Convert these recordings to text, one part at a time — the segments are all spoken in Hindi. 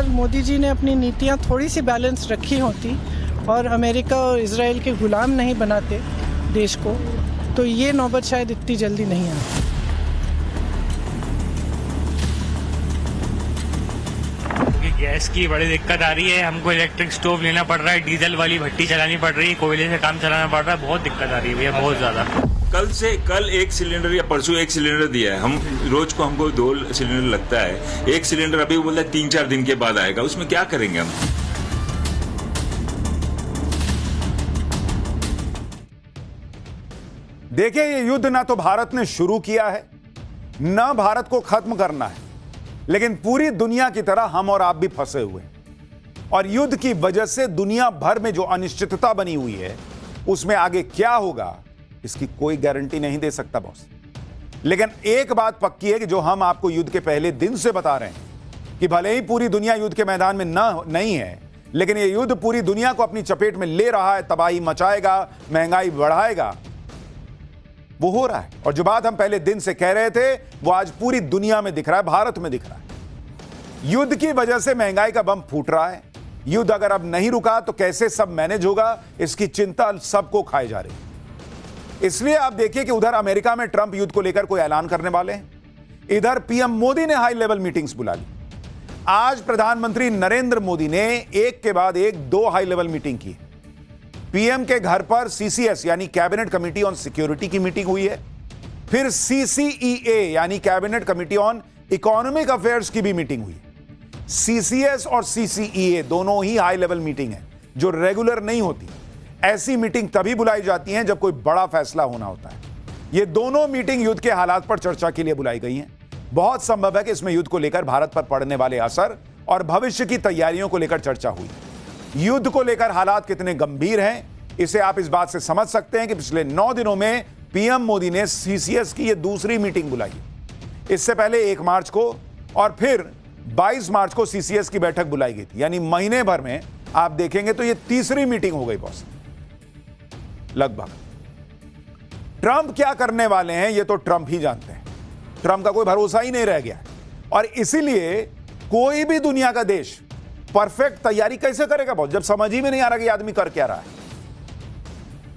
साल मोदी जी ने अपनी नीतियां थोड़ी सी बैलेंस रखी होती और अमेरिका और इजराइल के गुलाम नहीं बनाते देश को, तो ये नौबत शायद इतनी जल्दी नहीं आती। गैस की बड़ी दिक्कत आ रही है, हमको इलेक्ट्रिक स्टोव लेना पड़ रहा है, डीजल वाली भट्टी चलानी पड़ रही है, कोयले से काम चलाना पड़ रहा है, बहुत दिक्कत आ रही है भैया, बहुत ज्यादा। कल एक सिलेंडर या परसों एक सिलेंडर दिया है, हम रोज को हमको 2 सिलेंडर लगता है, एक सिलेंडर अभी बोलता है 3-4 दिन के बाद आएगा, उसमें क्या करेंगे हम? देखिए, ये युद्ध ना तो भारत ने शुरू किया है, ना भारत को खत्म करना है, लेकिन पूरी दुनिया की तरह हम और आप भी फंसे हुए हैं। और युद्ध की वजह से दुनिया भर में जो अनिश्चितता बनी हुई है, उसमें आगे क्या होगा इसकी कोई गारंटी नहीं दे सकता बॉस। लेकिन एक बात पक्की है कि जो हम आपको युद्ध के पहले दिन से बता रहे हैं कि भले ही पूरी दुनिया युद्ध के मैदान में नहीं है, लेकिन यह युद्ध पूरी दुनिया को अपनी चपेट में ले रहा है, तबाही मचाएगा, महंगाई बढ़ाएगा, वो हो रहा है। और जो बात हम पहले दिन से कह रहे थे वो आज पूरी दुनिया में दिख रहा है, भारत में दिख रहा है। युद्ध की वजह से महंगाई का बम फूट रहा है। युद्ध अगर अब नहीं रुका तो कैसे सब मैनेज होगा, इसकी चिंता सबको खाई जा रही है। इसलिए आप देखिए कि उधर अमेरिका में ट्रंप युद्ध को लेकर कोई ऐलान करने वाले हैं, इधर पीएम मोदी ने हाई लेवल मीटिंग्स बुला ली। आज प्रधानमंत्री नरेंद्र मोदी ने एक के बाद एक 2 हाई लेवल मीटिंग की। पीएम के घर पर सीसीएस यानी कैबिनेट कमेटी ऑन सिक्योरिटी की मीटिंग हुई है, फिर सीसीईए यानी cabinet committee on economic affairs की भी मीटिंग हुई है। सीसीएस और सीसीईए दोनों ही हाई लेवल मीटिंग है जो रेगुलर नहीं होती। ऐसी मीटिंग तभी बुलाई जाती हैं जब कोई बड़ा फैसला होना होता है। ये दोनों मीटिंग युद्ध के हालात पर चर्चा के लिए बुलाई गई हैं। बहुत संभव है कि इसमें युद्ध को लेकर भारत पर पड़ने वाले असर और भविष्य की तैयारियों को लेकर चर्चा हुई। युद्ध को लेकर हालात कितने गंभीर हैं, इसे आप इस बात से समझ सकते हैं कि पिछले 9 दिनों में पीएम मोदी ने सीसीएस की यह दूसरी मीटिंग बुलाई। इससे पहले 1 मार्च को और फिर 22 मार्च को सीसीएस की बैठक बुलाई गई थी, यानी महीने भर में आप देखेंगे तो यह तीसरी मीटिंग हो गई बॉस लगभग। ट्रंप क्या करने वाले हैं यह तो ट्रंप ही जानते हैं। ट्रंप का कोई भरोसा ही नहीं रह गया और इसीलिए कोई भी दुनिया का देश परफेक्ट तैयारी कैसे करेगा बॉस, जब समझ ही में नहीं आ रहा कि आदमी कर क्या रहा है।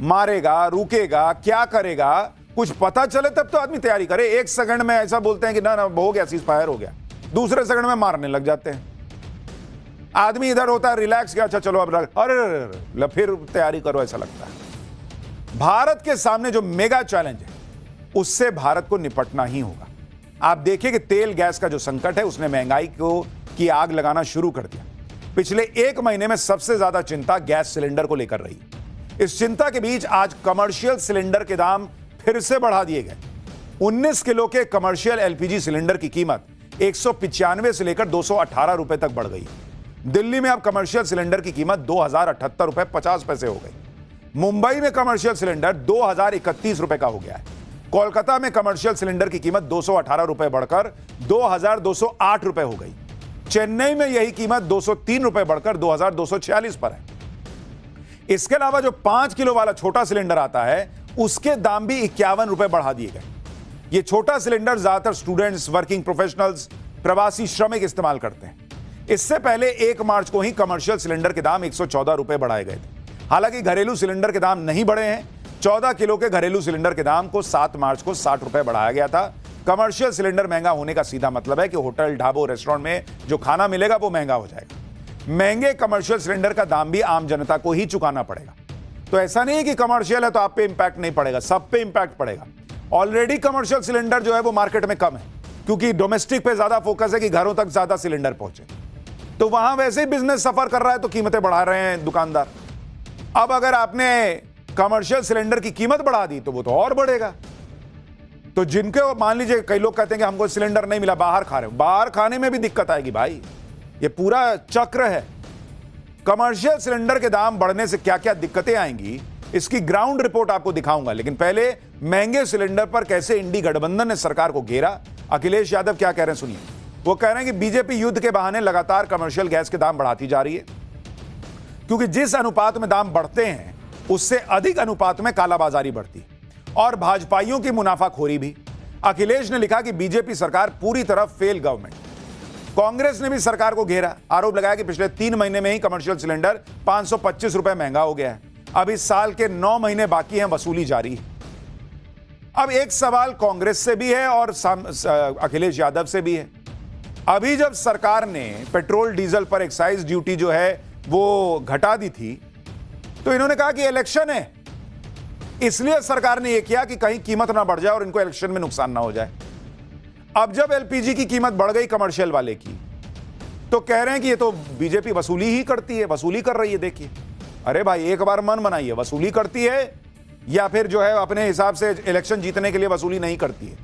मारेगा, रुकेगा, क्या करेगा, कुछ पता चले तब तो आदमी तैयारी करे। 1 सेकंड में ऐसा बोलते हैं कि ना हो गया, सीज फायर हो गया, दूसरे सेकंड में मारने लग जाते हैं। आदमी इधर होता है रिलैक्स किया, अच्छा चलो अब अरे फिर तैयारी करो, ऐसा लगता है। भारत के सामने जो मेगा चैलेंज है उससे भारत को निपटना ही होगा। आप देखिए कि तेल गैस का जो संकट है उसने महंगाई की आग लगाना शुरू कर दिया। पिछले 1 महीने में सबसे ज्यादा चिंता गैस सिलेंडर को लेकर रही। इस चिंता के बीच आज कमर्शियल सिलेंडर के दाम फिर से बढ़ा दिए गए। 19 किलो के कमर्शियल एलपीजी सिलेंडर की कीमत 195 से लेकर 218 रुपए तक बढ़ गई। दिल्ली में अब कमर्शियल सिलेंडर की कीमत 2078 रुपए 50 पैसे हो गई। मुंबई में कमर्शियल सिलेंडर 2031 रुपए का हो गया है। कोलकाता में कमर्शियल सिलेंडर की कीमत 218 रुपए बढ़कर 2208 रुपए हो गई। चेन्नई में यही कीमत 203 रुपए बढ़कर 2246 पर है। इसके अलावा जो 5 किलो वाला छोटा सिलेंडर आता है उसके दाम भी 51 रुपए बढ़ा दिए गए। यह छोटा सिलेंडर ज्यादातर स्टूडेंट्स, वर्किंग प्रोफेशनल्स, प्रवासी श्रमिक इस्तेमाल करते हैं। इससे पहले 1 मार्च को ही कमर्शियल सिलेंडर के दाम 114 रुपए बढ़ाए गए थे। हालांकि घरेलू सिलेंडर के दाम नहीं बढ़े हैं। 14 किलो के घरेलू सिलेंडर के दाम को 7 मार्च को 60 रुपए बढ़ाया गया था। कमर्शियल सिलेंडर महंगा होने का सीधा मतलब है कि होटल, ढाबों, रेस्टोरेंट में जो खाना मिलेगा वो महंगा हो जाएगा। महंगे कमर्शियल सिलेंडर का दाम भी आम जनता को ही चुकाना पड़ेगा। तो ऐसा नहीं है कि कमर्शियल है तो आप पे इंपैक्ट नहीं पड़ेगा, सब पे इंपैक्ट पड़ेगा। ऑलरेडी कमर्शियल सिलेंडर जो है वो मार्केट में कम है क्योंकि डोमेस्टिक पे ज्यादा फोकस है कि घरों तक ज्यादा सिलेंडर पहुंचे। तो वहां वैसे ही बिजनेस सफर कर रहा है तो कीमतें बढ़ा रहे हैं दुकानदार। अब अगर आपने कमर्शियल सिलेंडर की कीमत बढ़ा दी तो वो तो और बढ़ेगा। तो जिनके मान लीजिए कई लोग कहते हैं कि हमको सिलेंडर नहीं मिला, बाहर खा रहे हो, बाहर खाने में भी दिक्कत आएगी भाई। ये पूरा चक्र है। कमर्शियल सिलेंडर के दाम बढ़ने से क्या क्या दिक्कतें आएंगी इसकी ग्राउंड रिपोर्ट आपको दिखाऊंगा, लेकिन पहले महंगे सिलेंडर पर कैसे इंडी गठबंधन ने सरकार को घेरा। अखिलेश यादव क्या कह रहे हैं सुनिए। वो कह रहे हैं कि बीजेपी युद्ध के बहाने लगातार कमर्शियल गैस के दाम बढ़ाती जा रही है क्योंकि जिस अनुपात में दाम बढ़ते हैं उससे अधिक अनुपात में कालाबाजारी बढ़ती और भाजपाइयों की मुनाफाखोरी भी। अखिलेश ने लिखा कि बीजेपी सरकार पूरी तरह फेल गवर्नमेंट। कांग्रेस ने भी सरकार को घेरा, आरोप लगाया कि पिछले 3 महीने में ही कमर्शियल सिलेंडर 525 रुपए महंगा हो गया है। अब इस साल के 9 महीने बाकी हैं, वसूली जारी है। अब एक सवाल कांग्रेस से भी है और अखिलेश यादव से भी है। अभी जब सरकार ने पेट्रोल डीजल पर एक्साइज ड्यूटी जो है वो घटा दी थी, तो इन्होंने कहा कि इलेक्शन है, इसलिए सरकार ने यह किया कि कहीं कीमत ना बढ़ जाए और इनको इलेक्शन में नुकसान ना हो जाए। अब जब एलपीजी की कीमत बढ़ गई कमर्शियल वाले की, तो कह रहे हैं कि ये तो बीजेपी वसूली ही करती है, वसूली कर रही है। देखिए, अरे भाई एक बार मन बनाइए, वसूली करती है या फिर जो है अपने हिसाब से इलेक्शन जीतने के लिए वसूली नहीं करती है।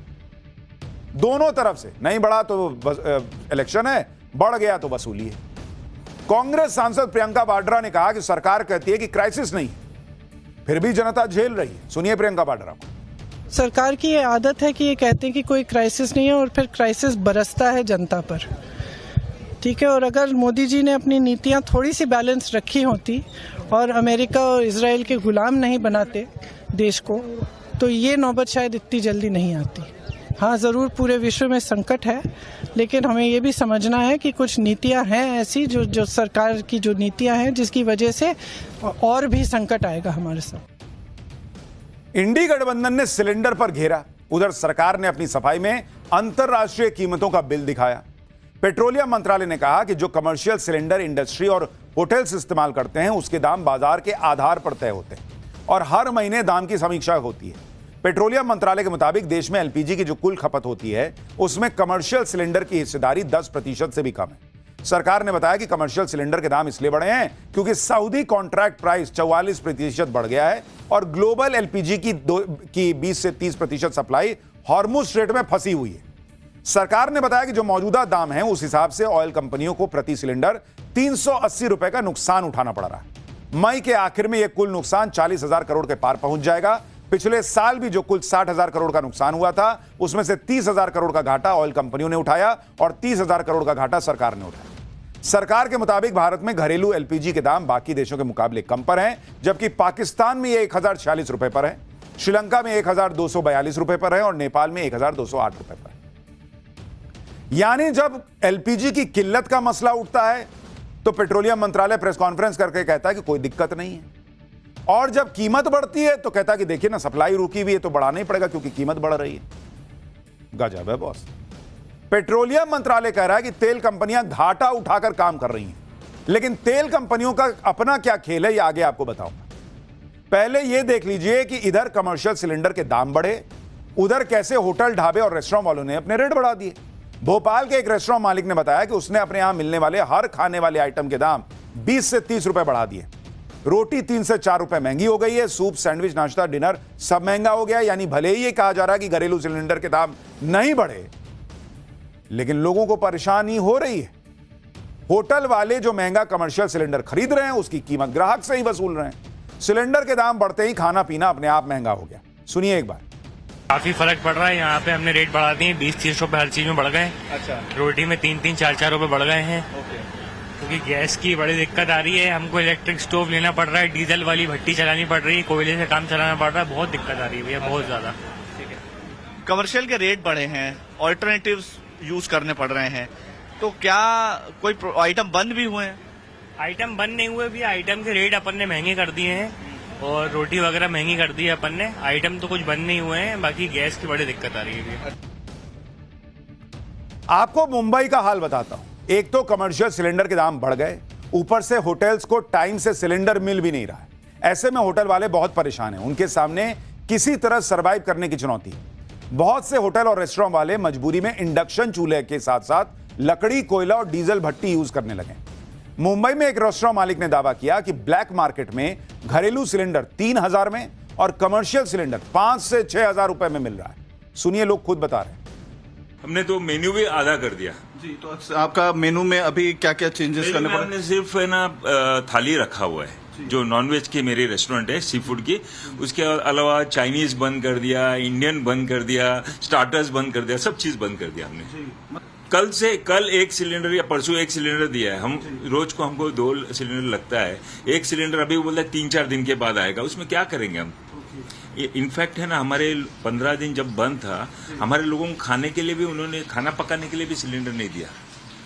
दोनों तरफ से, नहीं बढ़ा तो इलेक्शन है, बढ़ गया तो वसूली है। कांग्रेस सांसद प्रियंका वाड्रा ने कहा कि सरकार कहती है कि क्राइसिस नहीं, फिर भी जनता झेल रही है। सुनिए प्रियंका वाड्रा को। सरकार की ये आदत है कि ये कहते हैं कि कोई क्राइसिस नहीं है और फिर क्राइसिस बरसता है जनता पर। ठीक है, और अगर मोदी जी ने अपनी नीतियां थोड़ी सी बैलेंस रखी होती और अमेरिका और इजराइल के गुलाम नहीं बनाते देश को, तो ये नौबत शायद इतनी जल्दी नहीं आती। हाँ, ज़रूर पूरे विश्व में संकट है, लेकिन हमें ये भी समझना है कि कुछ नीतियां हैं ऐसी जो सरकार की जो नीतियां हैं जिसकी वजह से और भी संकट आएगा हमारे साथ। इंडी गठबंधन ने सिलेंडर पर घेरा, उधर सरकार ने अपनी सफाई में अंतरराष्ट्रीय कीमतों का बिल दिखाया। पेट्रोलियम मंत्रालय ने कहा कि जो कमर्शियल सिलेंडर इंडस्ट्री और होटल्स इस्तेमाल करते हैं उसके दाम बाजार के आधार पर तय होते हैं और हर महीने दाम की समीक्षा होती है। पेट्रोलियम मंत्रालय के मुताबिक देश में एलपीजी की जो कुल खपत होती है उसमें कमर्शियल सिलेंडर की हिस्सेदारी 10% से भी कम है। सरकार ने बताया कि कमर्शियल सिलेंडर के दाम इसलिए बढ़े हैं क्योंकि सऊदी कॉन्ट्रैक्ट प्राइस 44% बढ़ गया है और ग्लोबल एलपीजी की 20 से 30% सप्लाई हॉर्मुज स्ट्रेट में फंसी हुई है। सरकार ने बताया कि जो मौजूदा दाम है उस हिसाब से ऑयल कंपनियों को प्रति सिलेंडर 380 रुपए का नुकसान उठाना पड़ रहा है। मई के आखिर में यह कुल नुकसान 40,000 करोड़ के पार पहुंच जाएगा। पिछले साल भी जो कुल 60,000 करोड़ का नुकसान हुआ था उसमें से 30,000 करोड़ का घाटा ऑयल कंपनियों ने उठाया और 30,000 करोड़ का घाटा सरकार ने उठाया। सरकार के मुताबिक भारत में घरेलू एलपीजी के दाम बाकी देशों के मुकाबले कम पर हैं, जबकि पाकिस्तान में यह 1,046 रुपए पर है, श्रीलंका में 1,242 रुपए पर है और नेपाल में 1,208 रुपए पर है। यानी जब एलपीजी की किल्लत का मसला उठता है तो पेट्रोलियम मंत्रालय प्रेस कॉन्फ्रेंस करके कहता है कि कोई दिक्कत नहीं है, और जब कीमत बढ़ती है तो कहता है कि देखिए ना, सप्लाई रुकी हुई है तो बढ़ाना ही पड़ेगा क्योंकि कीमत बढ़ रही है। गजब है बॉस। पेट्रोलियम मंत्रालय कह रहा है कि तेल कंपनियां घाटा उठाकर काम कर रही हैं, लेकिन तेल कंपनियों का अपना क्या खेल है ये आगे आपको बताऊंगा। पहले यह देख लीजिए कि इधर कमर्शियल सिलेंडर के दाम बढ़े, उधर कैसे होटल, ढाबे और रेस्टोरेंट वालों ने अपने रेट बढ़ा दिए। भोपाल के एक रेस्टोरेंट मालिक ने बताया कि उसने अपने यहां मिलने वाले हर खाने वाले आइटम के दाम 20 से 30 रुपए बढ़ा दिए। रोटी 3 से 4 रुपए महंगी हो गई है, सूप, सैंडविच, नाश्ता, डिनर सब महंगा हो गया। यानी भले ही ये कहा जा रहा है कि घरेलू सिलेंडर के दाम नहीं बढ़े, लेकिन लोगों को परेशानी हो रही है। होटल वाले जो महंगा कमर्शियल सिलेंडर खरीद रहे हैं उसकी कीमत ग्राहक से ही वसूल रहे हैं। सिलेंडर के दाम बढ़ते ही खाना पीना अपने आप महंगा हो गया। सुनिए एक बार। काफी फर्क पड़ रहा है। यहाँ पे हमने रेट बढ़ा दिए, 20-30 रुपए हर चीज में बढ़ गए। अच्छा, रोटी में 3-3, 4-4 रुपए बढ़ गए हैं क्योंकि गैस की बड़ी दिक्कत आ रही है। हमको इलेक्ट्रिक स्टोव लेना पड़ रहा है, डीजल वाली भट्टी चलानी पड़ रही है, कोयले से काम चलाना पड़ रहा है। बहुत दिक्कत आ रही है भैया, बहुत ज्यादा। कमर्शियल के रेट बढ़े हैं, ऑल्टरनेटिव्स यूज करने पड़ रहे हैं, तो क्या कोई आइटम बंद भी हुए हैं? आइटम बंद नहीं हुए भी, आइटम के रेट अपन ने महंगे कर दिए हैं और रोटी वगैरह महंगी कर दी है अपन ने। आइटम तो कुछ बंद नहीं हुए हैं, बाकी गैस की बड़ी दिक्कत आ रही है। आपको मुंबई का हाल बताता हूं। एक तो कमर्शियल सिलेंडर के दाम बढ़ गए, ऊपर से होटल्स को टाइम से सिलेंडर मिल भी नहीं रहा है। ऐसे में होटल वाले बहुत परेशान हैं, उनके सामने किसी तरह सरवाइव करने की चुनौती है। बहुत से होटल और रेस्टोरेंट वाले मजबूरी में इंडक्शन चूल्हे के साथ साथ लकड़ी, कोयला और डीजल भट्टी यूज करने लगे। मुंबई में एक रेस्टोरेंट मालिक ने दावा किया कि ब्लैक मार्केट में घरेलू सिलेंडर 3,000 में और कमर्शियल सिलेंडर 5 से 6,000 रुपए में मिल रहा है। सुनिए, लोग खुद बता रहे हैं। हमने तो मेन्यू भी आधा कर दिया जी। तो आपका मेनू में अभी क्या क्या चेंजेस करने पड़े? हमने सिर्फ है ना थाली रखा हुआ है, जो नॉनवेज की मेरी रेस्टोरेंट है सी फूड की, उसके अलावा चाइनीज बंद कर दिया, इंडियन बंद कर दिया, स्टार्टर्स बंद कर दिया, सब चीज बंद कर दिया हमने। कल 1 सिलेंडर या परसों 1 सिलेंडर दिया है। हम रोज को हमको 2 सिलेंडर लगता है। 1 सिलेंडर अभी बोलता है 3-4 दिन के बाद आएगा, उसमें क्या करेंगे हम? इनफैक्ट है ना, हमारे 15 दिन जब बंद था, हमारे लोगों को खाने के लिए भी, उन्होंने खाना पकाने के लिए भी सिलेंडर नहीं दिया।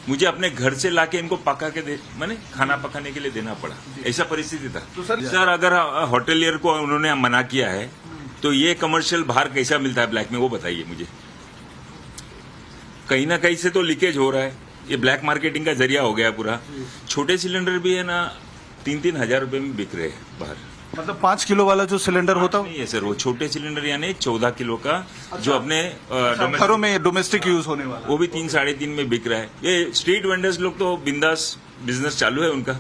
मुझे अपने घर से लाके इनको पका के मैंने खाना पकाने के लिए देना पड़ा, ऐसा परिस्थिति था। तो सर अगर होटलियर को उन्होंने मना किया है तो ये कमर्शियल बाहर कैसा मिलता है ब्लैक में, वो बताइए मुझे। कहीं ना कहीं से तो लीकेज हो रहा है, ये ब्लैक मार्केटिंग का जरिया हो गया पूरा। छोटे सिलेंडर भी है ना 3-3 हजार रुपए में बिक रहे हैं बाहर। मतलब 5 किलो वाला जो सिलेंडर होता है नहीं है सर, वो छोटे सिलेंडर यानी 14 किलो का जो अपने घरों में डोमेस्टिक यूज होने वाला, वो भी 3-3.5 में बिक रहा है। ये स्ट्रीट वेंडर्स लोग तो बिंदास बिजनेस चालू है उनका।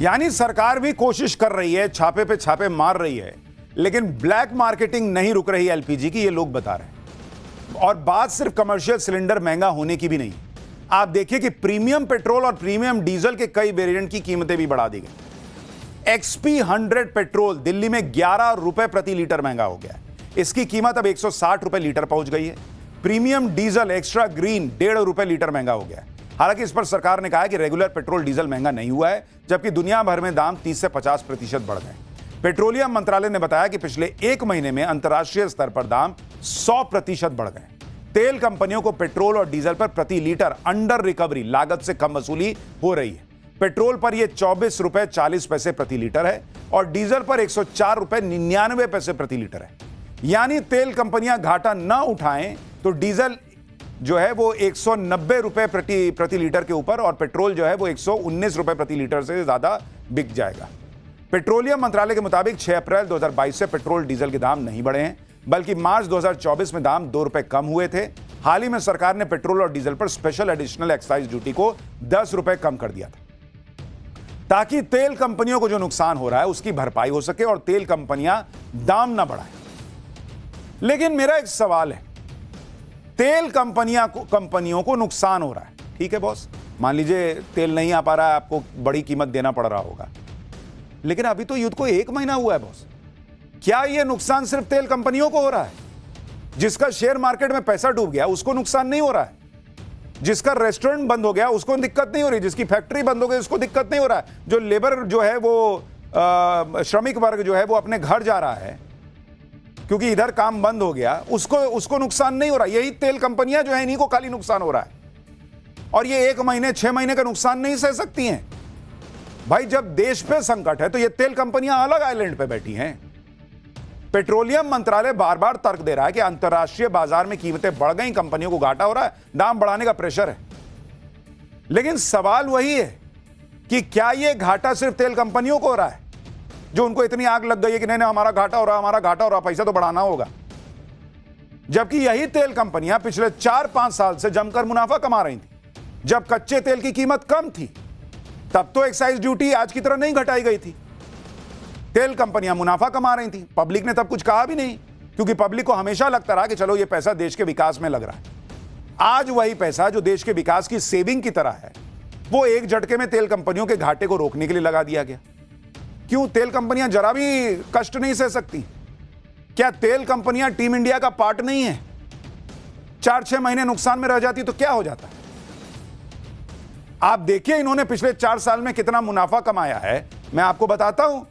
यानी सरकार भी कोशिश कर रही है, छापे पे छापे मार रही है, लेकिन ब्लैक मार्केटिंग नहीं रुक रही एलपीजी की, ये लोग बता रहे हैं। और बात सिर्फ कमर्शियल सिलेंडर महंगा होने की भी नहीं, आप देखिए कि प्रीमियम पेट्रोल और प्रीमियम डीजल के कई वेरिएंट की कीमतें भी बढ़ा दी गई। XP 100 पेट्रोल दिल्ली में 11 रुपए प्रति लीटर महंगा हो गया है, इसकी कीमत अब 160 रुपए लीटर पहुंच गई है। प्रीमियम डीजल एक्स्ट्रा ग्रीन 1.5 रुपए लीटर महंगा हो गया है। हालांकि इस पर सरकार ने कहा है कि रेगुलर पेट्रोल डीजल महंगा नहीं हुआ है, जबकि दुनिया भर में दाम 30 से 50% बढ़ गए। पेट्रोलियम मंत्रालय ने बताया कि पिछले 1 महीने में अंतर्राष्ट्रीय स्तर पर दाम 100% बढ़ गए। तेल कंपनियों को पेट्रोल और डीजल पर प्रति लीटर अंडर रिकवरी लागत से कम वसूली हो रही है। पेट्रोल पर यह 24 रुपए 40 पैसे प्रति लीटर है और डीजल पर 104 रुपए 99 पैसे प्रति लीटर है। यानी तेल कंपनियां घाटा न उठाएं तो डीजल जो है वो 190 रुपए प्रति लीटर के ऊपर और पेट्रोल जो है वो 119 रुपए प्रति लीटर से ज्यादा बिक जाएगा। पेट्रोलियम मंत्रालय के मुताबिक 6 अप्रैल 2022 से पेट्रोल डीजल के दाम नहीं बढ़े हैं, बल्कि मार्च 2024 में दाम 2 रुपए कम हुए थे। हाल ही में सरकार ने पेट्रोल और डीजल पर स्पेशल एडिशनल एक्साइज ड्यूटी को 10 रुपए कम कर दिया था, ताकि तेल कंपनियों को जो नुकसान हो रहा है उसकी भरपाई हो सके और तेल कंपनियां दाम ना बढ़ाएं। लेकिन मेरा एक सवाल है, तेल कंपनियों को नुकसान हो रहा है, ठीक है बॉस, मान लीजिए तेल नहीं आ पा रहा है, आपको बड़ी कीमत देना पड़ रहा होगा, लेकिन अभी तो युद्ध को 1 महीना हुआ है बॉस। क्या यह नुकसान सिर्फ तेल कंपनियों को हो रहा है? जिसका शेयर मार्केट में पैसा डूब गया उसको नुकसान नहीं हो रहा है, जिसका रेस्टोरेंट बंद हो गया उसको दिक्कत नहीं हो रही, जिसकी फैक्ट्री बंद हो गई उसको दिक्कत नहीं हो रहा है, जो लेबर जो है वो श्रमिक वर्ग जो है वो अपने घर जा रहा है क्योंकि इधर काम बंद हो गया, उसको नुकसान नहीं हो रहा। यही तेल कंपनियां जो है इन्हीं को खाली नुकसान हो रहा है और ये 1 महीने 6 महीने का नुकसान नहीं सह सकती हैं। भाई जब देश पे संकट है तो ये तेल कंपनियां अलग आइलैंड पे बैठी हैं। पेट्रोलियम मंत्रालय बार बार तर्क दे रहा है कि अंतर्राष्ट्रीय बाजार में कीमतें बढ़ गई, कंपनियों को घाटा हो रहा है, दाम बढ़ाने का प्रेशर है। लेकिन सवाल वही है कि क्या यह घाटा सिर्फ तेल कंपनियों को हो रहा है, जो उनको इतनी आग लग गई है कि नहीं हमारा घाटा हो रहा है, हमारा घाटा हो रहा है, पैसा तो बढ़ाना होगा। जबकि यही तेल कंपनियां पिछले 4-5 साल से जमकर मुनाफा कमा रही थी। जब कच्चे तेल की कीमत कम थी तब तो एक्साइज ड्यूटी आज की तरह नहीं घटाई गई थी, तेल कंपनियां मुनाफा कमा रही थी, पब्लिक ने तब कुछ कहा भी नहीं, क्योंकि पब्लिक को हमेशा लगता रहा कि चलो ये पैसा देश के विकास में लग रहा है। आज वही पैसा जो देश के विकास की सेविंग की तरह है वो एक झटके में तेल कंपनियों के घाटे को रोकने के लिए लगा दिया गया। क्यों तेल कंपनियां जरा भी कष्ट नहीं सह सकती? क्या तेल कंपनियां टीम इंडिया का पार्ट नहीं है? 4-6 महीने नुकसान में रह जाती तो क्या हो जाता? आप देखिए इन्होंने पिछले 4 साल में कितना मुनाफा कमाया है, मैं आपको बताता हूं।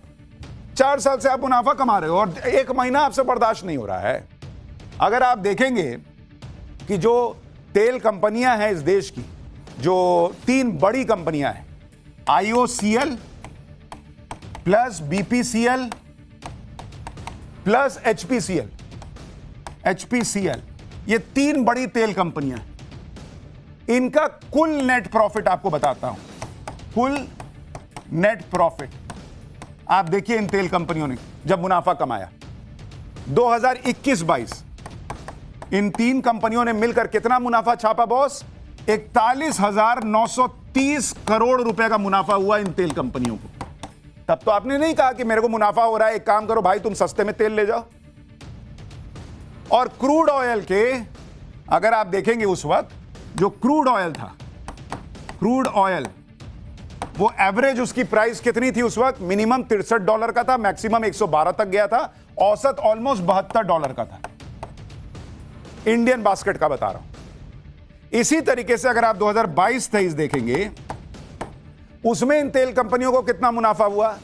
4 साल से आप मुनाफा कमा रहे हो और 1 महीना आपसे बर्दाश्त नहीं हो रहा है। अगर आप देखेंगे कि जो तेल कंपनियां हैं इस देश की, जो 3 बड़ी कंपनियां हैं, IOCL plus BPCL plus HPCL, ये 3 बड़ी तेल कंपनियां, इनका कुल नेट प्रॉफिट आपको बताता हूं। कुल नेट प्रॉफिट आप देखिए इन तेल कंपनियों ने जब मुनाफा कमाया 2021-22, इन 3 कंपनियों ने मिलकर कितना मुनाफा छापा बॉस? 41,930 करोड़ रुपए का मुनाफा हुआ इन तेल कंपनियों को। तब तो आपने नहीं कहा कि मेरे को मुनाफा हो रहा है, एक काम करो भाई तुम सस्ते में तेल ले जाओ। और क्रूड ऑयल के अगर आप देखेंगे उस वक्त जो क्रूड ऑयल था, क्रूड ऑयल वो एवरेज उसकी प्राइस कितनी थी उस वक्त? मिनिमम $63 का था, मैक्सिमम 112 तक गया था, औसत ऑलमोस्ट $72 का था। इंडियन बास्केट का बता रहा हूं। इसी तरीके से अगर आप 2022-23 देखेंगे उसमें इन तेल कंपनियों को कितना मुनाफा हुआ?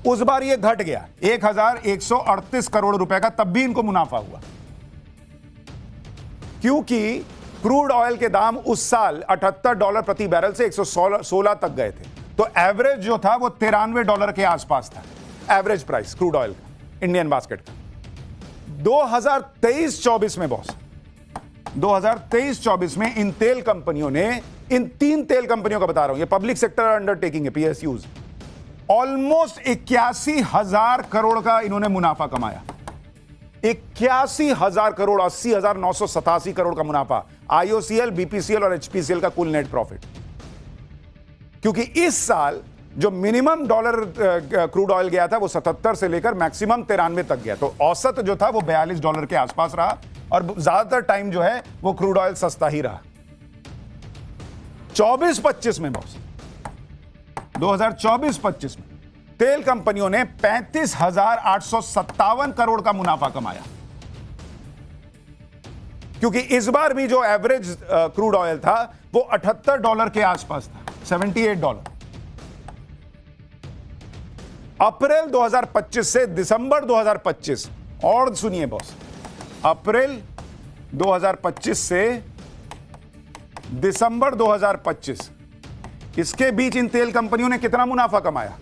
उस बार ये घट गया 1,138 करोड़ रुपए का, तब भी इनको मुनाफा हुआ, क्योंकि क्रूड ऑयल के दाम उस साल $78 प्रति बैरल से 116 तक गए थे। तो एवरेज जो था वो $93 के आसपास था, एवरेज प्राइस क्रूड ऑयल का, इंडियन बास्केट का। 2023-24 में बॉस, 2023-24 में इन तेल कंपनियों ने, इन 3 तेल कंपनियों का बता रहा हूं, ये पब्लिक सेक्टर अंडरटेकिंग है, पीएसयूज, ऑलमोस्ट 81,000 करोड़ का इन्होंने मुनाफा कमाया। 81,000 करोड़, 80,987 करोड़ का मुनाफा, आईओसीएल, बीपीसीएल और एचपीसीएल का कुल नेट प्रॉफिट। क्योंकि इस साल जो मिनिमम डॉलर क्रूड ऑयल गया था वो 77 से लेकर मैक्सिमम 93 तक गया, तो औसत जो था वो $42 के आसपास रहा और ज्यादातर टाइम जो है वो क्रूड ऑयल सस्ता ही रहा। 24-25 में बॉस, 2024-25 में तेल कंपनियों ने 35,857 करोड़ का मुनाफा कमाया। क्योंकि इस बार भी जो एवरेज क्रूड ऑयल था वो $78 के आसपास था, $78। अप्रैल 2025 से दिसंबर 2025, और सुनिए बॉस, अप्रैल 2025 से दिसंबर 2025, इसके बीच इन तेल कंपनियों ने कितना मुनाफा कमाया?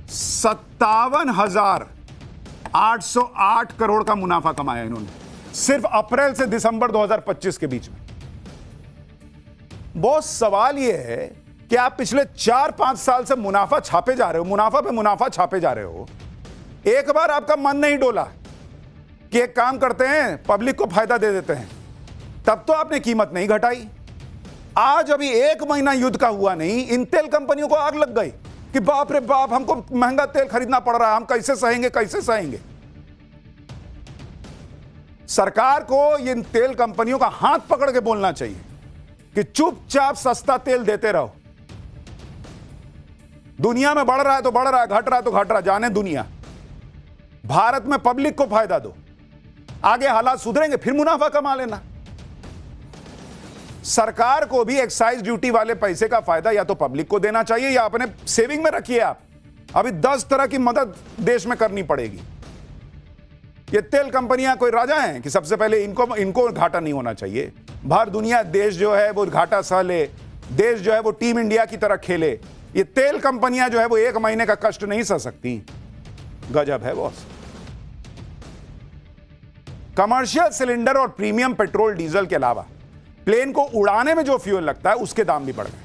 57,808 करोड़ का मुनाफा कमाया इन्होंने, सिर्फ अप्रैल से दिसंबर 2025 के बीच में। बॉस सवाल यह है कि आप पिछले 4-5 साल से मुनाफा छापे जा रहे हो, मुनाफा पे मुनाफा छापे जा रहे हो, एक बार आपका मन नहीं डोला कि एक काम करते हैं, पब्लिक को फायदा दे देते हैं, तब तो आपने कीमत नहीं घटाई। आज अभी 1 महीना युद्ध का हुआ नहीं, इन तेल कंपनियों को आग लग गई कि बाप रे बाप, हमको महंगा तेल खरीदना पड़ रहा है, हम कैसे सहेंगे, कैसे सहेंगे। सरकार को इन तेल कंपनियों का हाथ पकड़ के बोलना चाहिए कि चुपचाप सस्ता तेल देते रहो। दुनिया में बढ़ रहा है तो बढ़ रहा है, घट रहा है तो घट रहा है, जाने दुनिया। भारत में पब्लिक को फायदा दो, आगे हालात सुधरेंगे, फिर मुनाफा कमा लेना। सरकार को भी एक्साइज ड्यूटी वाले पैसे का फायदा या तो पब्लिक को देना चाहिए या अपने सेविंग में रखिए। आप अभी 10 तरह की मदद देश में करनी पड़ेगी। ये तेल कंपनियां कोई राजा हैं कि सबसे पहले इनको घाटा नहीं होना चाहिए। बाहर दुनिया, देश जो है वो घाटा सह ले, देश जो है वो टीम इंडिया की तरह खेले। ये तेल कंपनियां जो है वो 1 महीने का कष्ट नहीं सह सकती। गजब है बॉस। कमर्शियल सिलेंडर और प्रीमियम पेट्रोल डीजल के अलावा प्लेन को उड़ाने में जो फ्यूल लगता है उसके दाम भी बढ़ गए।